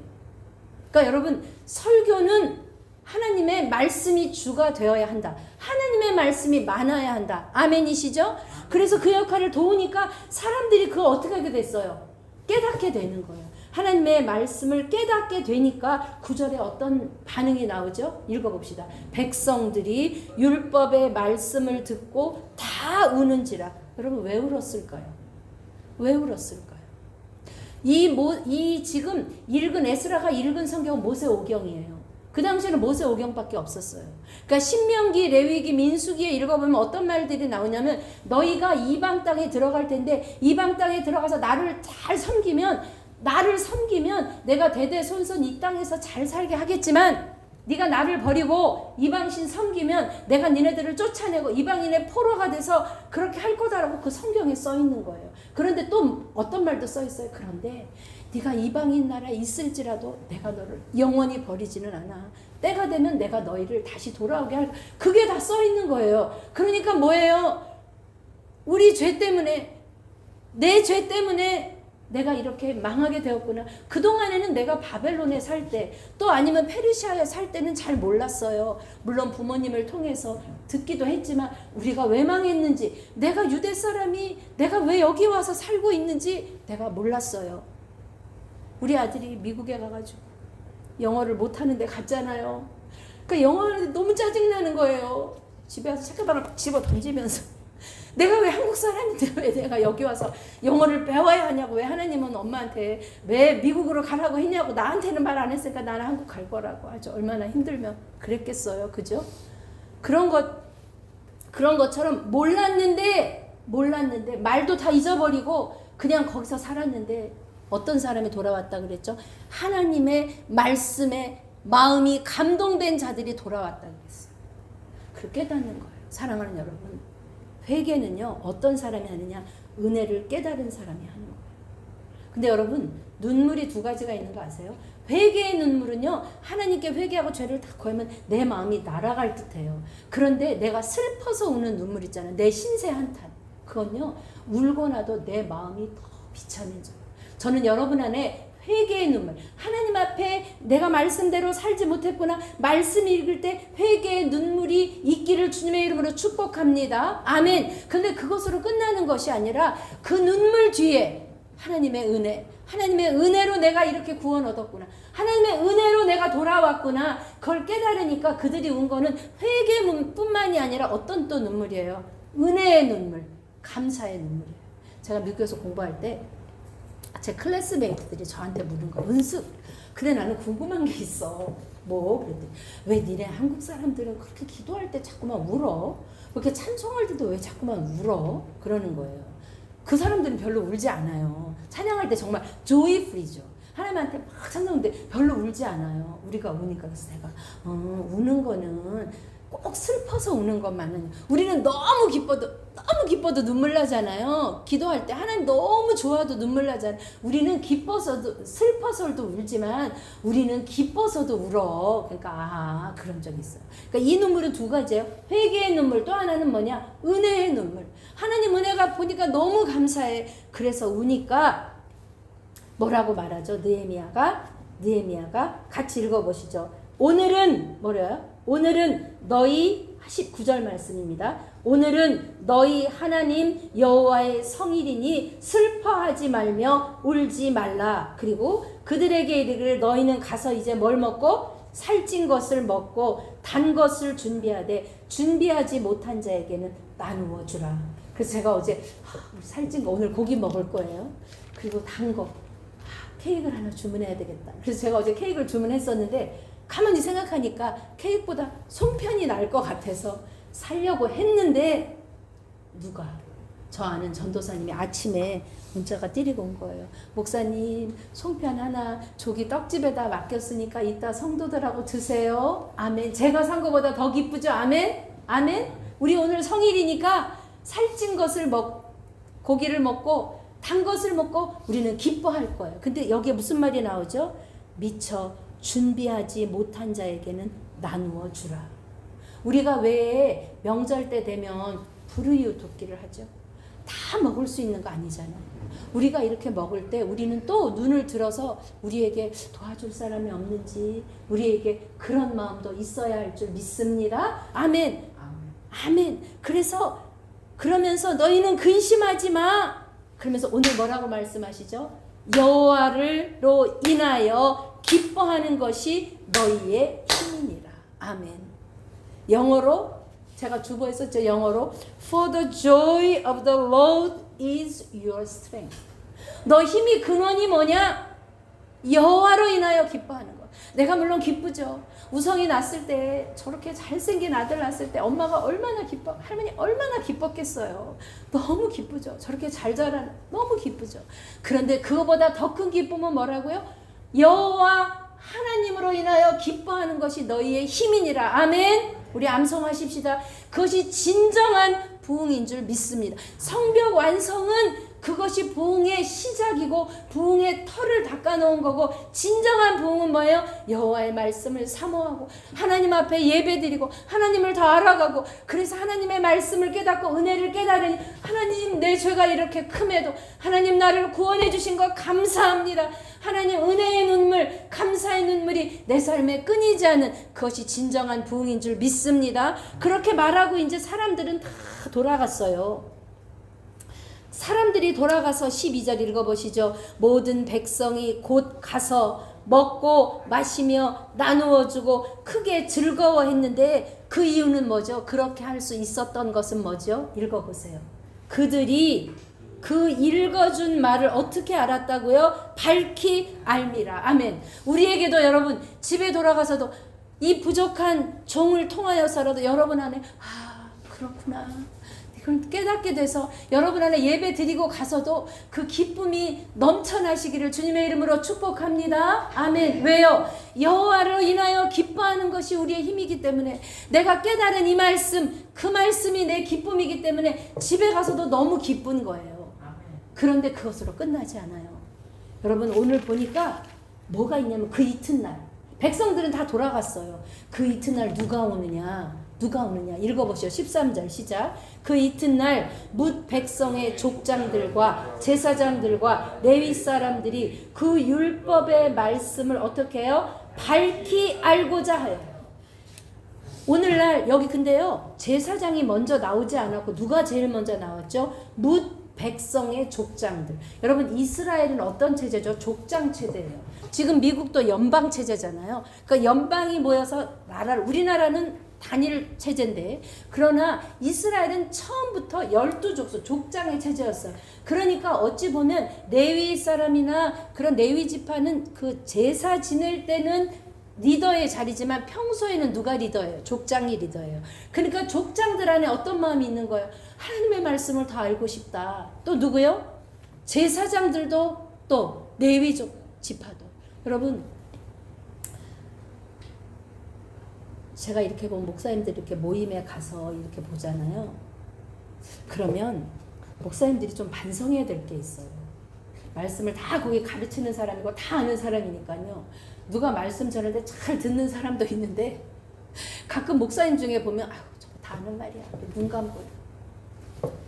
그러니까 여러분 설교는 하나님의 말씀이 주가 되어야 한다. 하나님의 말씀이 많아야 한다. 아멘이시죠? 그래서 그 역할을 도우니까 사람들이 그걸 어떻게 하게 됐어요? 깨닫게 되는 거예요. 하나님의 말씀을 깨닫게 되니까 9절에 어떤 반응이 나오죠? 읽어봅시다. 백성들이 율법의 말씀을 듣고 다 우는지라. 여러분 왜 울었을까요? 왜 울었을까요? 이 지금 읽은 에스라가 읽은 성경은 모세오경이에요. 그 당시에는 모세오경밖에 없었어요. 그러니까 신명기, 레위기, 민수기에 읽어보면 어떤 말들이 나오냐면 너희가 이방 땅에 들어갈 텐데 이방 땅에 들어가서 나를 섬기면 내가 대대손손 이 땅에서 잘 살게 하겠지만 네가 나를 버리고 이방신 섬기면 내가 니네들을 쫓아내고 이방인의 포로가 돼서 그렇게 할 거다라고 그 성경에 써 있는 거예요. 그런데 또 어떤 말도 써 있어요. 그런데 네가 이방인 나라에 있을지라도 내가 너를 영원히 버리지는 않아. 때가 되면 내가 너희를 다시 돌아오게 할. 그게 다 써 있는 거예요. 그러니까 뭐예요? 우리 죄 때문에, 내 죄 때문에 내가 이렇게 망하게 되었구나. 그동안에는 내가 바벨론에 살 때, 또 아니면 페르시아에 살 때는 잘 몰랐어요. 물론 부모님을 통해서 듣기도 했지만 우리가 왜 망했는지, 내가 유대 사람이 내가 왜 여기 와서 살고 있는지 내가 몰랐어요. 우리 아들이 미국에 가가지고 영어를 못하는데 갔잖아요. 그러니까 영어를 너무 짜증나는 거예요. 집에 와서 책가방을 집어 던지면서 내가 왜 한국 사람인데 왜 내가 여기 와서 영어를 배워야 하냐고, 왜 하나님은 엄마한테 왜 미국으로 가라고 했냐고, 나한테는 말 안 했으니까 나는 한국 갈 거라고. 아주 얼마나 힘들면 그랬겠어요. 그죠? 그런 것처럼 몰랐는데 말도 다 잊어버리고 그냥 거기서 살았는데 어떤 사람이 돌아왔다 그랬죠? 하나님의 말씀에 마음이 감동된 자들이 돌아왔다 그랬어요. 그렇게 깨닫는 거예요. 사랑하는 여러분, 회개는요 어떤 사람이 하느냐? 은혜를 깨달은 사람이 하는 거예요. 근데 여러분 눈물이 두 가지가 있는 거 아세요? 회개의 눈물은요 하나님께 회개하고 죄를 다 고하면 내 마음이 날아갈 듯해요. 그런데 내가 슬퍼서 우는 눈물 있잖아요. 내 신세 한탄, 그건요 울고 나도 내 마음이 더 비참해져요. 저는 여러분 안에 회개의 눈물, 하나님 앞에 내가 말씀대로 살지 못했구나, 말씀 읽을 때 회개의 눈물이 있기를 주님의 이름으로 축복합니다. 아멘. 근데 그것으로 끝나는 것이 아니라 그 눈물 뒤에 하나님의 은혜, 하나님의 은혜로 내가 이렇게 구원 얻었구나, 하나님의 은혜로 내가 돌아왔구나, 그걸 깨달으니까 그들이 운 거는 회개뿐만이 아니라 어떤 또 눈물이에요? 은혜의 눈물, 감사의 눈물이에요. 제가 미국에서 공부할 때 제 클래스메이트들이 저한테 묻는 거, 은수 근데 나는 궁금한 게 있어. 뭐? 그랬더니 왜 니네 한국 사람들은 그렇게 기도할 때 자꾸만 울어? 그렇게 찬송할 때도 왜 자꾸만 울어? 그러는 거예요. 그 사람들은 별로 울지 않아요. 찬양할 때 정말 조이풀이죠. 하나님한테 막 찬송하는데 별로 울지 않아요. 우리가 우니까. 그래서 내가 우는 거는 꼭 슬퍼서 우는 것만은, 우리는 너무 기뻐도 눈물 나잖아요. 기도할 때 하나님 너무 좋아도 눈물 나잖아요. 우리는 기뻐서도 슬퍼서도 울지만 우리는 기뻐서도 울어. 그러니까 그런 적이 있어요. 그러니까 이 눈물은 두 가지예요. 회개의 눈물, 또 하나는 뭐냐? 은혜의 눈물. 하나님 은혜가 보니까 너무 감사해. 그래서 우니까 뭐라고 말하죠? 느헤미야가 같이 읽어보시죠. 오늘은 뭐래요? 오늘은 너희 19절 말씀입니다. 오늘은 너희 하나님 여호와의 성일이니 슬퍼하지 말며 울지 말라. 그리고 그들에게 이르기를 너희는 가서 이제 뭘 먹고 살찐 것을 먹고 단 것을 준비하지 못한 자에게는 나누어 주라. 그래서 제가 어제 살찐 거 오늘 고기 먹을 거예요. 그리고 단 거 케이크를 하나 주문해야 되겠다. 그래서 제가 어제 케이크를 주문했었는데 가만히 생각하니까 케이크보다 송편이 나을 것 같아서 살려고 했는데 누가, 저 아는 전도사님이 아침에 문자가 띠리고 온 거예요. 목사님, 송편 하나 저기 떡집에다 맡겼으니까 이따 성도들하고 드세요. 아멘. 제가 산 거보다 더 기쁘죠. 아멘. 아멘. 우리 오늘 성일이니까 살찐 것을 고기를 먹고 단 것을 먹고 우리는 기뻐할 거예요. 근데 여기에 무슨 말이 나오죠? 미처 준비하지 못한 자에게는 나누어 주라. 우리가 왜 명절 때 되면 불우이웃돕기를 하죠? 다 먹을 수 있는 거 아니잖아요. 우리가 이렇게 먹을 때 우리는 또 눈을 들어서 우리에게 도와줄 사람이 없는지, 우리에게 그런 마음도 있어야 할 줄 믿습니다. 아멘. 아멘. 그러면서 너희는 근심하지 마. 그러면서 오늘 뭐라고 말씀하시죠? 여호와로 인하여 기뻐하는 것이 너희의 힘이니라. 아멘. 영어로 제가 주보했었죠. 영어로 For the joy of the Lord is your strength. 너 힘이 근원이 뭐냐? 여호와로 인하여 기뻐하는 것. 내가 물론 기쁘죠. 우성이 낳았을 때, 저렇게 잘생긴 아들 낳았을 때 엄마가 얼마나 할머니 얼마나 기뻤겠어요. 너무 기쁘죠. 저렇게 잘 자란, 너무 기쁘죠. 그런데 그거보다 더 큰 기쁨은 뭐라고요? 여호와 하나님으로 인하여 기뻐하는 것이 너희의 힘이니라. 아멘. 우리 암송하십시다. 그것이 진정한 부흥인 줄 믿습니다. 성벽 완성은 그것이 부흥의 시작이고 부흥의 털을 닦아놓은 거고, 진정한 부흥은 뭐예요? 여호와의 말씀을 사모하고 하나님 앞에 예배드리고 하나님을 더 알아가고, 그래서 하나님의 말씀을 깨닫고 은혜를 깨달으니 하나님, 내 죄가 이렇게 큼에도 하나님 나를 구원해 주신 것 감사합니다. 하나님 은혜의 눈물, 감사의 눈물이 내 삶에 끊이지 않는, 그것이 진정한 부흥인 줄 믿습니다. 그렇게 말하고 이제 사람들은 다 돌아갔어요. 사람들이 돌아가서 12절 읽어보시죠. 모든 백성이 곧 가서 먹고 마시며 나누어 주고 크게 즐거워했는데, 그 이유는 뭐죠? 그렇게 할 수 있었던 것은 뭐죠? 읽어보세요. 그들이 그 읽어준 말을 어떻게 알았다고요? 밝히 알미라. 아멘. 우리에게도 여러분, 집에 돌아가서도 이 부족한 종을 통하여서라도 여러분 안에 그렇구나, 그걸 깨닫게 돼서 여러분 안에 예배 드리고 가서도 그 기쁨이 넘쳐나시기를 주님의 이름으로 축복합니다. 아멘. 왜요? 여호와로 인하여 기뻐하는 것이 우리의 힘이기 때문에, 내가 깨달은 이 말씀, 그 말씀이 내 기쁨이기 때문에 집에 가서도 너무 기쁜 거예요. 그런데 그것으로 끝나지 않아요. 여러분, 오늘 보니까 뭐가 있냐면 그 이튿날 백성들은 다 돌아갔어요. 그 이튿날 누가 오느냐? 읽어보시죠. 13절 시작. 그 이튿날 뭇 백성의 족장들과 제사장들과 레위 사람들이 그 율법의 말씀을 어떻게 해요? 밝히 알고자 해요. 오늘날 여기 근데요, 제사장이 먼저 나오지 않았고 누가 제일 먼저 나왔죠? 뭇 백성의 족장들. 여러분, 이스라엘은 어떤 체제죠? 족장 체제예요. 지금 미국도 연방 체제잖아요. 그러니까 연방이 모여서 우리나라는 단일 체제인데, 그러나 이스라엘은 처음부터 12족속, 족장의 체제였어요. 그러니까 어찌 보면 레위 사람이나 그런 레위 지파는 그 제사 지낼 때는 리더의 자리지만 평소에는 누가 리더예요? 족장이 리더예요. 그러니까 족장들 안에 어떤 마음이 있는 거예요? 하나님의 말씀을 더 알고 싶다. 또 누구요? 제사장들도, 또 레위족 지파도. 여러분, 제가 이렇게 보면 목사님들 이렇게 모임에 가서 이렇게 보잖아요. 그러면 목사님들이 좀 반성해야 될 게 있어요. 말씀을 다 거기 가르치는 사람이고 다 아는 사람이니까요. 누가 말씀 전할 때 잘 듣는 사람도 있는데, 가끔 목사님 중에 보면 아유 저거 다 아는 말이야, 눈 감고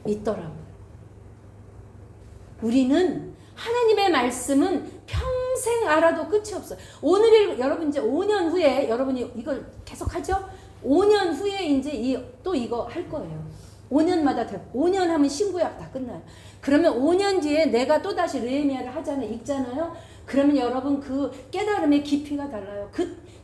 있더라고요. 우리는 하나님의 말씀은 평생 알아도 끝이 없어요. 오늘 여러분 이제 5년 후에 여러분이 이걸 계속 하죠? 5년 후에 이제 또 이거 할 거예요. 5년마다 5년 하면 신구약 다 끝나요. 그러면 5년 뒤에 내가 또다시 느헤미야를 하잖아요. 읽잖아요. 그러면 여러분 그 깨달음의 깊이가 달라요.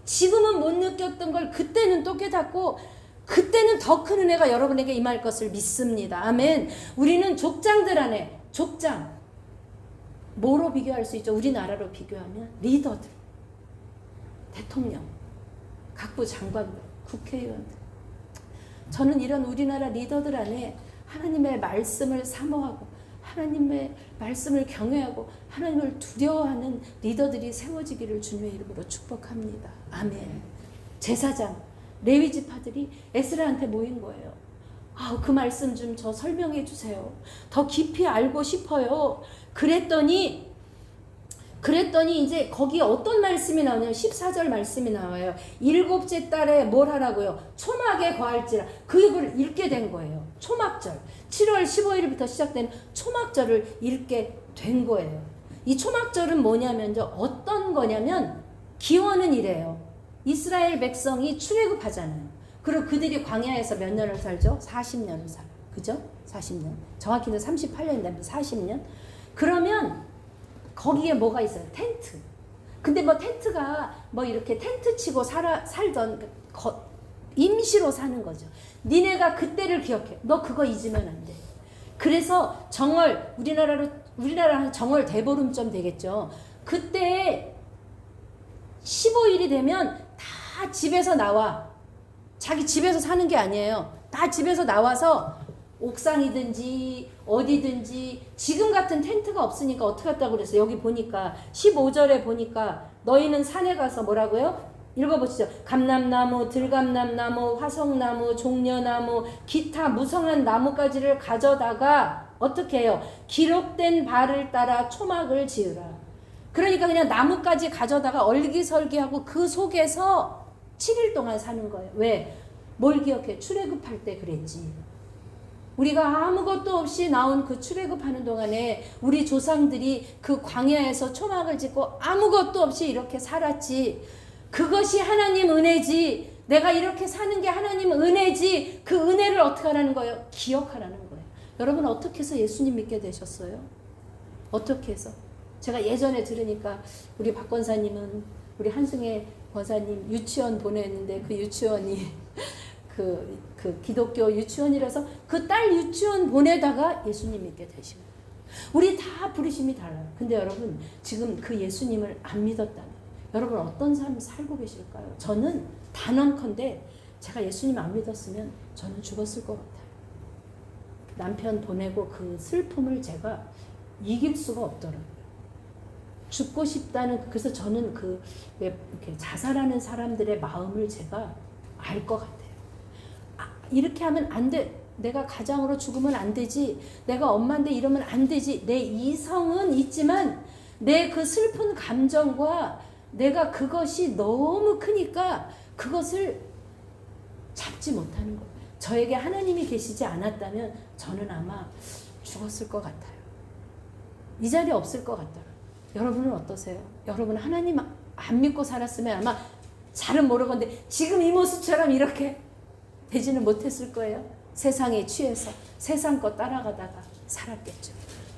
지금은 못 느꼈던 걸 그때는 또 깨닫고, 그때는 더 큰 은혜가 여러분에게 임할 것을 믿습니다. 아멘. 우리는 족장들 안에, 족장 뭐로 비교할 수 있죠? 우리나라로 비교하면 리더들, 대통령, 각부 장관들, 국회의원들. 저는 이런 우리나라 리더들 안에 하나님의 말씀을 사모하고 하나님의 말씀을 경외하고 하나님을 두려워하는 리더들이 세워지기를 주님의 이름으로 축복합니다. 아멘. 제사장, 레위 지파들이 에스라한테 모인 거예요. 그 말씀 좀 저 설명해 주세요. 더 깊이 알고 싶어요. 그랬더니 이제 거기에 어떤 말씀이 나오냐면 14절 말씀이 나와요. 7째 달에 뭘 하라고요? 초막에 거할지라. 그걸 읽게 된 거예요. 초막절. 7월 15일부터 시작된 초막절을 읽게 된 거예요. 이 초막절은 뭐냐면 어떤 거냐면, 기원은 이래요. 이스라엘 백성이 출애굽하잖아요. 그리고 그들이 광야에서 몇 년을 살죠? 40년을 살아요. 그죠? 40년. 정확히는 38년인데 40년. 그러면 거기에 뭐가 있어요? 텐트. 근데 뭐 텐트가 뭐 이렇게 텐트 치고 살던 임시로 사는 거죠. 니네가 그때를 기억해. 너 그거 잊으면 안 돼. 그래서 정월, 우리나라는 정월 대보름쯤 되겠죠. 그때 15일이 되면 다 집에서 나와. 자기 집에서 사는 게 아니에요. 다 집에서 나와서 옥상이든지 어디든지, 지금 같은 텐트가 없으니까 어떻게 했다고 그랬어요? 여기 보니까 15절에 보니까 너희는 산에 가서 뭐라고요? 읽어보시죠. 감람나무, 들감남나무, 화성나무, 종려나무, 기타 무성한 나무가지를 가져다가 어떻게 해요? 기록된 바를 따라 초막을 지으라. 그러니까 그냥 나무까지 가져다가 얼기설기하고 그 속에서 7일 동안 사는 거예요. 왜? 뭘 기억해? 출애굽할 때 그랬지. 우리가 아무것도 없이 나온 그 출애굽하는 동안에 우리 조상들이 그 광야에서 초막을 짓고 아무것도 없이 이렇게 살았지. 그것이 하나님 은혜지. 내가 이렇게 사는 게 하나님 은혜지. 그 은혜를 어떻게 하라는 거예요? 기억하라는 거예요. 여러분 어떻게 해서 예수님 믿게 되셨어요? 어떻게 해서? 제가 예전에 들으니까 우리 박 권사님은 우리 한승혜 권사님 유치원 보냈는데, 그 유치원이 그 기독교 유치원이라서 그 딸 유치원 보내다가 예수님 믿게 되신 거예요. 우리 다 부르심이 달라요. 근데 여러분 지금 그 예수님을 안 믿었다면 여러분 어떤 삶을 살고 계실까요? 저는 단언컨대 제가 예수님 안 믿었으면 저는 죽었을 것 같아요. 남편 보내고 그 슬픔을 제가 이길 수가 없더라고요. 죽고 싶다는, 그래서 저는 왜 이렇게 자살하는 사람들의 마음을 제가 알 것 같아요. 이렇게 하면 안 돼. 내가 가장으로 죽으면 안 되지. 내가 엄마인데 이러면 안 되지. 내 이성은 있지만 내 그 슬픈 감정과 내가 그것이 너무 크니까 그것을 잡지 못하는 거예요. 저에게 하나님이 계시지 않았다면 저는 아마 죽었을 것 같아요. 이 자리에 없을 것 같더라고요. 여러분은 어떠세요? 여러분 하나님 안 믿고 살았으면 아마 잘은 모르건데 지금 이 모습처럼 이렇게 되지는 못했을 거예요. 세상에 취해서 세상 거 따라가다가 살았겠죠.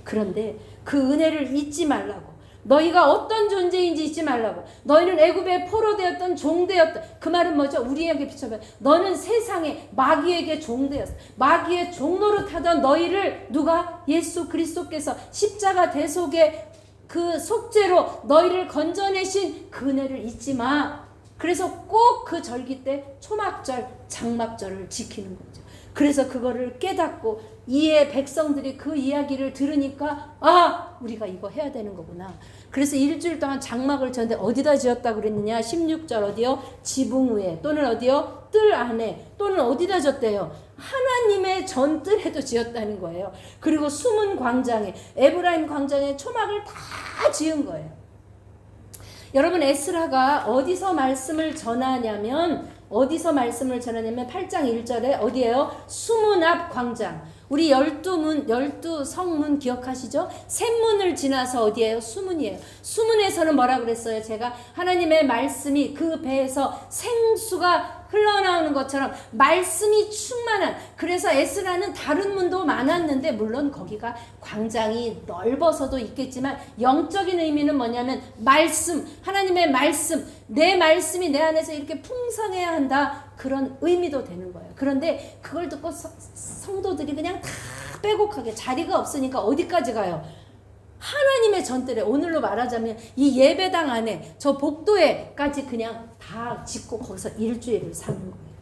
그런데 그 은혜를 잊지 말라고, 너희가 어떤 존재인지 잊지 말라고. 너희는 애굽의 포로되었던 종되었던, 그 말은 뭐죠? 우리에게 비춰봐. 너는 세상에 마귀에게 종되었어. 마귀의 종노릇하던 너희를 누가? 예수 그리스도께서 십자가 대속의 그 속죄로 너희를 건져내신 그 은혜를 잊지 마. 그래서 꼭 그 절기 때 초막절, 장막절을 지키는 거죠. 그래서 그거를 깨닫고 이에 백성들이 그 이야기를 들으니까 아, 우리가 이거 해야 되는 거구나. 그래서 일주일 동안 장막을 졌는데 어디다 지었다고 그랬느냐? 16절 어디요? 지붕 위에 또는 어디요? 뜰 안에 또는 어디다 졌대요? 하나님의 전뜰에도 지었다는 거예요. 그리고 숨은 광장에, 에브라임 광장에 초막을 다 지은 거예요. 여러분, 에스라가 어디서 말씀을 전하냐면 8장 1절에 어디예요? 수문 앞 광장. 우리 12 성문 기억하시죠? 샘문을 지나서 어디예요? 수문이에요. 수문에서는 뭐라 그랬어요? 제가 하나님의 말씀이 그 배에서 생수가 흘러나오는 것처럼 말씀이 충만한, 그래서 에스라는 다른 문도 많았는데 물론 거기가 광장이 넓어서도 있겠지만 영적인 의미는 뭐냐면 말씀, 하나님의 말씀, 내 말씀이 내 안에서 이렇게 풍성해야 한다, 그런 의미도 되는 거예요. 그런데 그걸 듣고 성도들이 그냥 다 빼곡하게, 자리가 없으니까 어디까지 가요? 하나님의 전뜰에, 오늘로 말하자면 이 예배당 안에 저 복도에까지 그냥 다 짓고 거기서 일주일을 사는 거예요.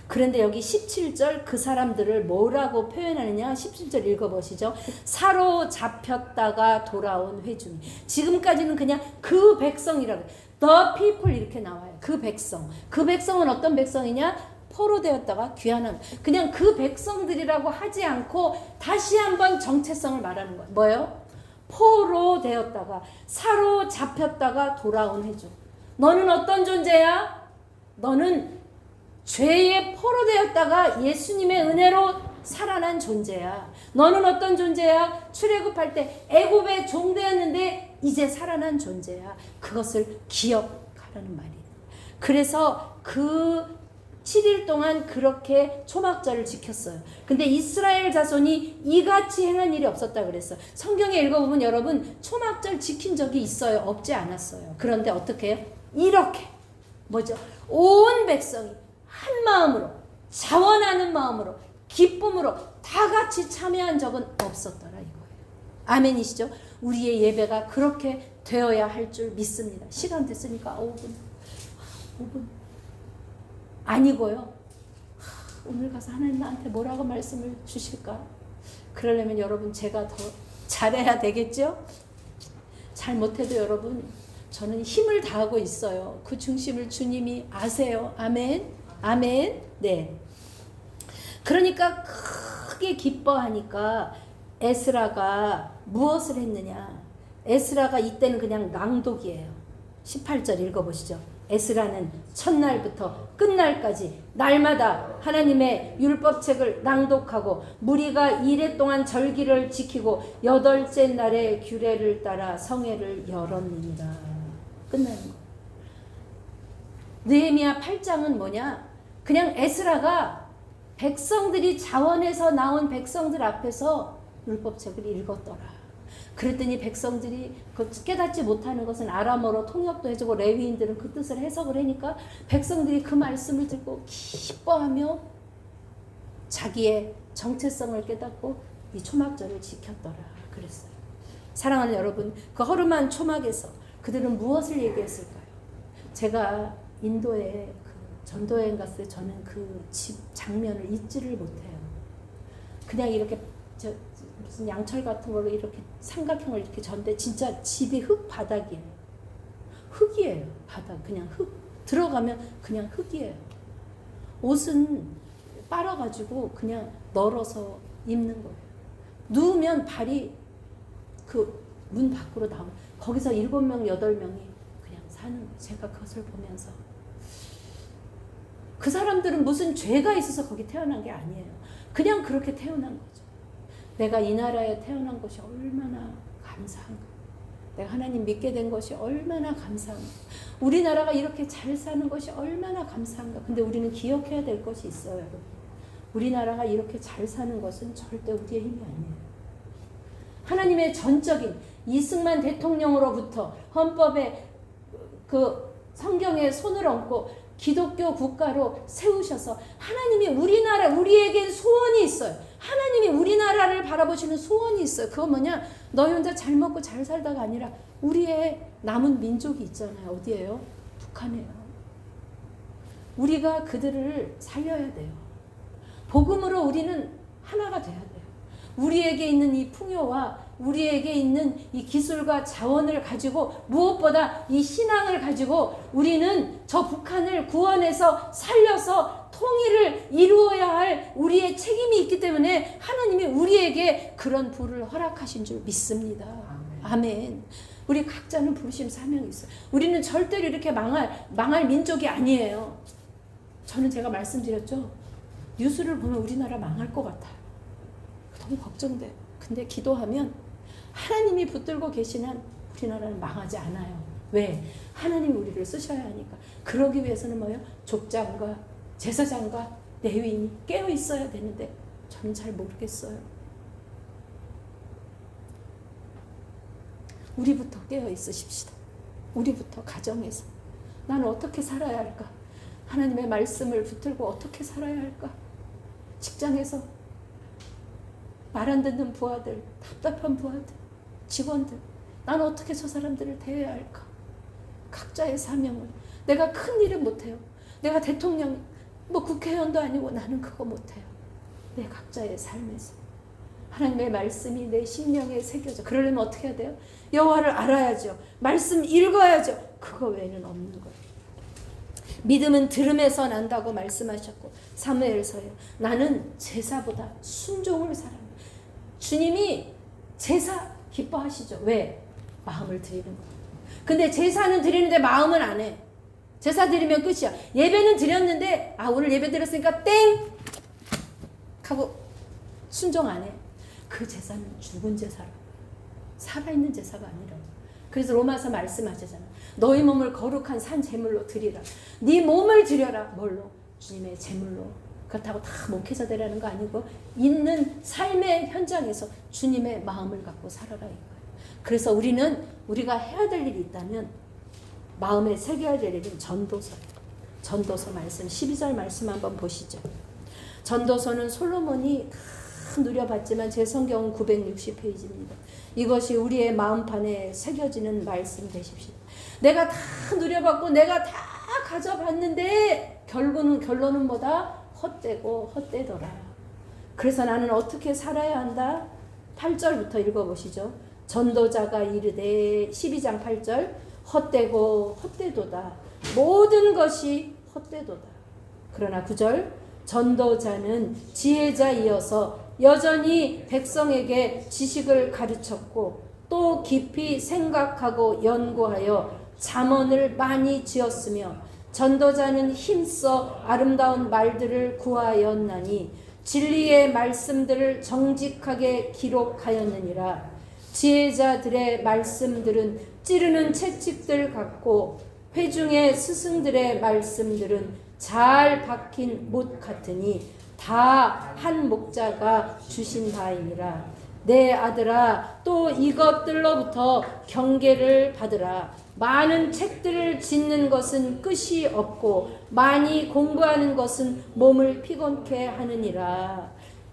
그런데 여기 17절 그 사람들을 뭐라고 표현하느냐? 17절 읽어보시죠. 사로잡혔다가 돌아온 회중이. 지금까지는 그냥 그 백성이라고, the people 이렇게 나와요. 그 백성. 그 백성은 어떤 백성이냐? 포로되었다가 귀환한, 그냥 그 백성들이라고 하지 않고 다시 한번 정체성을 말하는 거예요. 뭐예요? 포로되었다가 사로잡혔다가 돌아온 회중. 너는 어떤 존재야? 너는 죄의 포로되었다가 예수님의 은혜로 살아난 존재야. 너는 어떤 존재야? 출애굽할 때 애굽의 종되었는데 이제 살아난 존재야. 그것을 기억하라는 말이에요. 그래서 그 7일 동안 그렇게 초막절을 지켰어요. 근데 이스라엘 자손이 이같이 행한 일이 없었다 그랬어요. 성경에 읽어보면 여러분 초막절 지킨 적이 있어요? 없지 않았어요. 그런데 어떻게 해요? 이렇게 뭐죠? 온 백성이 한 마음으로, 자원하는 마음으로, 기쁨으로 다 같이 참여한 적은 없었더라 이거예요. 아멘이시죠? 우리의 예배가 그렇게 되어야 할 줄 믿습니다. 시간 됐으니까 5분 아니고요. 오늘 가서 하나님 나한테 뭐라고 말씀을 주실까? 그러려면 여러분 제가 더 잘해야 되겠죠? 잘 못해도 여러분 저는 힘을 다하고 있어요. 그 중심을 주님이 아세요. 아멘. 아멘. 네. 그러니까 크게 기뻐하니까 에스라가 무엇을 했느냐? 에스라가 이때는 그냥 낭독이에요. 18절 읽어보시죠. 에스라는 첫날부터 끝날까지 날마다 하나님의 율법책을 낭독하고 무리가 이래 동안 절기를 지키고 8째 날에 규례를 따라 성회를 열었느니라. 끝나는 거. 느헤미야 8장은 뭐냐? 그냥 에스라가 백성들이 자원해서 나온 백성들 앞에서 율법책을 읽었더라. 그랬더니 백성들이 깨닫지 못하는 것은 아람어로 통역도 해주고 레위인들은 그 뜻을 해석을 하니까 백성들이 그 말씀을 듣고 기뻐하며 자기의 정체성을 깨닫고 이 초막절을 지켰더라 그랬어요. 사랑하는 여러분, 그 허름한 초막에서 그들은 무엇을 얘기했을까요? 제가 인도에 그 전도여행 갔을 때 저는 그 집 장면을 잊지를 못해요. 그냥 이렇게 무슨 양철 같은 걸로 이렇게 삼각형을 이렇게 전데 진짜 집이 흙 바닥이에요. 흙이에요. 바닥 그냥 흙. 들어가면 그냥 흙이에요. 옷은 빨아가지고 그냥 널어서 입는 거예요. 누우면 발이 그 문 밖으로 나오고 거기서 7명 8명이 그냥 사는 거예요. 제가 그것을 보면서 그 사람들은 무슨 죄가 있어서 거기 태어난 게 아니에요. 그냥 그렇게 태어난 거죠. 내가 이 나라에 태어난 것이 얼마나 감사한가. 내가 하나님 믿게 된 것이 얼마나 감사한가. 우리나라가 이렇게 잘 사는 것이 얼마나 감사한가. 근데 우리는 기억해야 될 것이 있어요, 여러분. 우리나라가 이렇게 잘 사는 것은 절대 우리의 힘이 아니에요. 하나님의 전적인 이승만 대통령으로부터 헌법에 그 성경에 손을 얹고 기독교 국가로 세우셔서 하나님이 우리에겐 소원이 있어요. 하나님이 우리나라를 바라보시는 소원이 있어요. 그건 뭐냐? 너희 혼자 잘 먹고 잘 살다가 아니라 우리의 남은 민족이 있잖아요. 어디예요? 북한이에요. 우리가 그들을 살려야 돼요. 복음으로 우리는 하나가 돼야 돼요. 우리에게 있는 이 풍요와 우리에게 있는 이 기술과 자원을 가지고 무엇보다 이 신앙을 가지고 우리는 저 북한을 구원해서 살려서 통일을 이루어야 할 우리의 책임이 있기 때문에 하나님이 우리에게 그런 부를 허락하신 줄 믿습니다. 아멘. 우리 각자는 부르심 사명이 있어요. 우리는 절대로 이렇게 망할 민족이 아니에요. 저는 제가 말씀드렸죠. 뉴스를 보면 우리나라 망할 것 같아요. 너무 걱정돼. 근데 기도하면 하나님이 붙들고 계신 한 우리나라는 망하지 않아요. 왜? 하나님이 우리를 쓰셔야 하니까. 그러기 위해서는 뭐예요? 족장과 제사장과 레위인이 깨어 있어야 되는데 저는 잘 모르겠어요. 우리부터 깨어 있으십시다. 우리부터 가정에서 나는 어떻게 살아야 할까? 하나님의 말씀을 붙들고 어떻게 살아야 할까? 직장에서 말 안 듣는 부하들, 답답한 부하들, 직원들, 나는 어떻게 저 사람들을 대해야 할까? 각자의 사명을. 내가 큰 일은 못해요. 내가 대통령, 국회의원도 아니고 나는 그거 못해요. 내 각자의 삶에서 하나님의 말씀이 내 심령에 새겨져. 그러려면 어떻게 해야 돼요? 여호와를 알아야죠. 말씀 읽어야죠. 그거 외에는 없는 거예요. 믿음은 들음에서 난다고 말씀하셨고 사무엘서에 나는 제사보다 순종을 사랑해요. 주님이 제사 기뻐하시죠. 왜? 마음을 드리는 거예요. 근데 제사는 드리는데 마음은 안 해. 제사 드리면 끝이야. 예배는 드렸는데 오늘 예배 드렸으니까 땡! 하고 순종 안 해. 그 제사는 죽은 제사라. 살아있는 제사가 아니라. 그래서 로마서 말씀하시잖아. 너희 몸을 거룩한 산 제물로 드리라. 네 몸을 드려라. 뭘로? 주님의 제물로. 그렇다고 다 목회자 되라는 거 아니고 있는 삶의 현장에서 주님의 마음을 갖고 살아라 이거예요. 그래서 우리가 해야 될 일이 있다면 마음에 새겨야 될 일은 전도서예요. 전도서 말씀 12절 말씀 한번 보시죠. 전도서는 솔로몬이 다 누려봤지만 제 성경은 960페이지입니다. 이것이 우리의 마음판에 새겨지는 말씀 되십시오. 내가 다 누려봤고 내가 다 가져봤는데 결론은 뭐다? 헛되고 헛되더라. 그래서 나는 어떻게 살아야 한다? 8절부터 읽어보시죠. 전도자가 이르되 12장 8절 헛되고 헛되도다. 모든 것이 헛되도다. 그러나 9절 전도자는 지혜자이어서 여전히 백성에게 지식을 가르쳤고 또 깊이 생각하고 연구하여 잠언을 많이 지었으며 전도자는 힘써 아름다운 말들을 구하였나니 진리의 말씀들을 정직하게 기록하였느니라. 지혜자들의 말씀들은 찌르는 채찍들 같고 회중의 스승들의 말씀들은 잘 박힌 못 같으니 다 한 목자가 주신 바이니라. 내 아들아 또 이것들로부터 경계를 받으라. 많은 책들을 짓는 것은 끝이 없고 많이 공부하는 것은 몸을 피곤케 하느니라.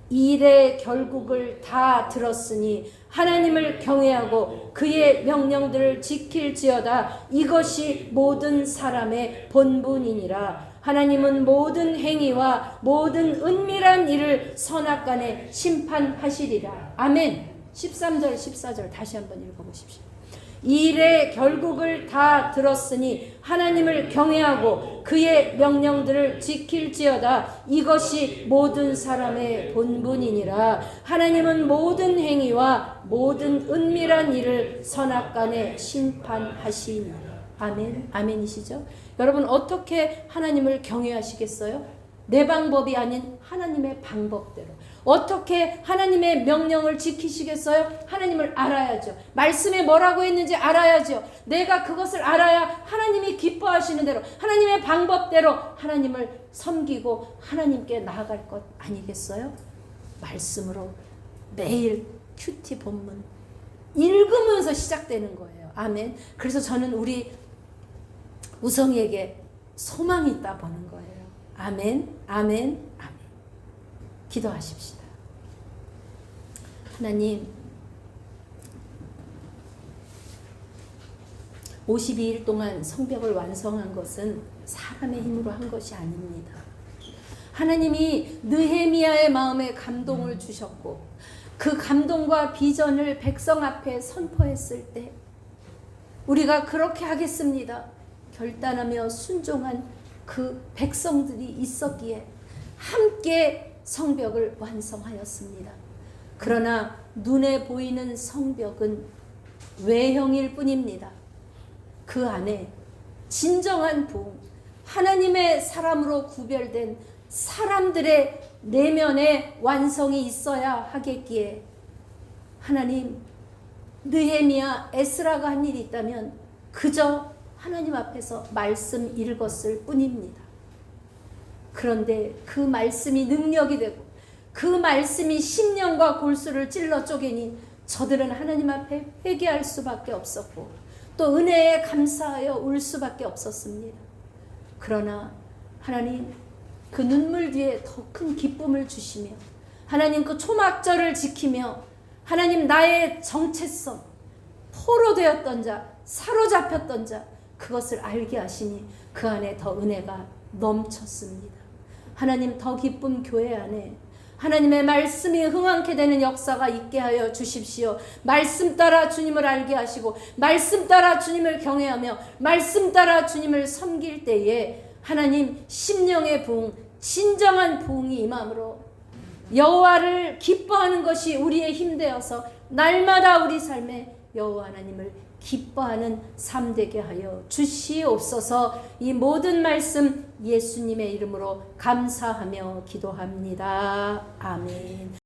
일의 결국을 다 들었으니 하나님을 경외하고 그의 명령들을 지킬지어다. 이것이 모든 사람의 본분이니라. 하나님은 모든 행위와 모든 은밀한 일을 선악간에 심판하시리라. 아멘. 13절 14절 다시 한번 읽어보십시오. 일의 결국을 다 들었으니 하나님을 경외하고 그의 명령들을 지킬지어다. 이것이 모든 사람의 본분이니라. 하나님은 모든 행위와 모든 은밀한 일을 선악간에 심판하시니라. 아멘. 아멘이시죠? 여러분 어떻게 하나님을 경외하시겠어요? 내 방법이 아닌 하나님의 방법대로. 어떻게 하나님의 명령을 지키시겠어요? 하나님을 알아야죠. 말씀에 뭐라고 했는지 알아야죠. 내가 그것을 알아야 하나님이 기뻐하시는 대로 하나님의 방법대로 하나님을 섬기고 하나님께 나아갈 것 아니겠어요? 말씀으로 매일 큐티 본문 읽으면서 시작되는 거예요. 아멘. 그래서 저는 우리 우성이에게 소망이 있다 보는 거예요. 아멘, 아멘, 아멘. 기도하십시다. 하나님, 52일 동안 성벽을 완성한 것은 사람의 힘으로 한 것이 아닙니다. 하나님이 느헤미야의 마음에 감동을 주셨고 그 감동과 비전을 백성 앞에 선포했을 때 우리가 그렇게 하겠습니다 결단하며 순종한 그 백성들이 있었기에 함께 성벽을 완성하였습니다. 그러나 눈에 보이는 성벽은 외형일 뿐입니다. 그 안에 진정한 부흥, 하나님의 사람으로 구별된 사람들의 내면의 완성이 있어야 하겠기에 하나님, 느헤미야, 에스라가 한 일이 있다면 그저 하나님 앞에서 말씀 읽었을 뿐입니다. 그런데 그 말씀이 능력이 되고 그 말씀이 심령과 골수를 찔러 쪼개니 저들은 하나님 앞에 회개할 수밖에 없었고 또 은혜에 감사하여 울 수밖에 없었습니다. 그러나 하나님 그 눈물 뒤에 더 큰 기쁨을 주시며 하나님 그 초막절을 지키며 하나님 나의 정체성, 포로되었던 자, 사로잡혔던 자 그것을 알게 하시니 그 안에 더 은혜가 넘쳤습니다. 하나님 더 기쁨 교회 안에 하나님의 말씀이 흥황케 되는 역사가 있게 하여 주십시오. 말씀 따라 주님을 알게 하시고 말씀 따라 주님을 경외하며 말씀 따라 주님을 섬길 때에 하나님 심령의 부흥, 진정한 부흥이 임함으로 여호와를 기뻐하는 것이 우리의 힘 되어서 날마다 우리 삶에 여호와 하나님을 기뻐하는 삶 되게 하여 주시옵소서. 이 모든 말씀 예수님의 이름으로 감사하며 기도합니다. 아멘.